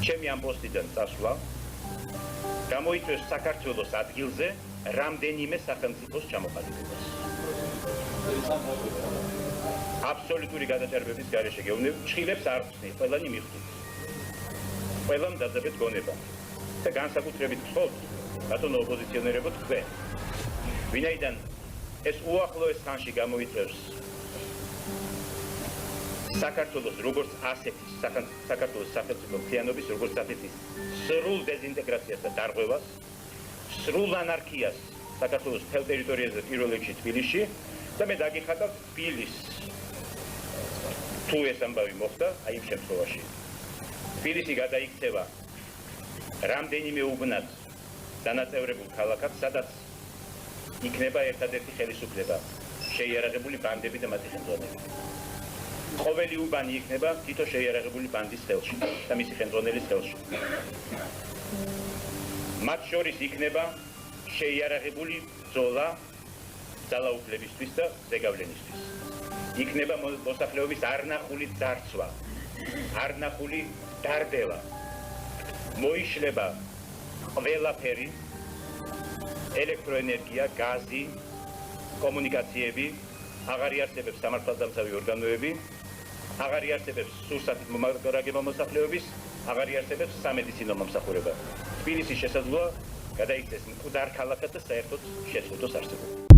ჩემი ამ პოსტიდან წასვლა გამოიწვევს საქართველოს ადგილზე რამდენიმე სახელმწიფოს ჩამოყალიბებას. აბსოლუტური გადაჭარბების გარეშე გეუბნები, ჩხილებს არ ხსნით, ყველანი მიხვდით. ყველამ დაძაბეთ გონება. და განსაკუთრებით გთხოვთ, ბატონო ოპოზიციონერებო თქვენ. ვინაიდან ეს უახლოეს ხანში გამოიწვევს საქართველოს როგორც ასეთის, საქართველოს სახელმწიფო მთლიანობის როგორც ასეთის სრულ დეზინტეგრაციას და დარღვევას, სრულ ანარქიას საქართველოს მთელ ტერიტორიაზე პირველ რიგში თბილისში და მე დაგიხატავ თბილისს. თუ ეს ამბავი მოხდა, აი იმ შემთხვევაში თბილისი გადაიქცევა რამდენიმე უბნად დანაწევრებულ ქალაქად, სადაც იქნება ერთადერთი ხელისუფლება შეიარაღებული ბანდები და მათი ხელმძღვანელი. ყოველი უბანი იქნება თითო შეიარაღებული ბანდის ხელში და მისი ხელმძღვანელის ხელში. მათ შორის იქნება შეიარაღებული ბრძოლა ძალაუფლებისთვის და ზეგავლენისთვის. იქნება მოსახლეობის არნახული ძარცვა, არნახული დარდევა. მოიშლება ყველაფერი, ელექტროენერგია, გაზი, კომუნიკაციები, აღარ იარსებებს სამართალდამცავი ორგანოები, აღარ იარსებებს სურსათით მომარაგება მოსახლეობის, აღარ იარსებებს სამედიცინო მომსახურება. თბილისის შესაძლოა გადაიქცეს მკვდარ ქალაქად და საერთოდ შეწყვეტოს არსებობა.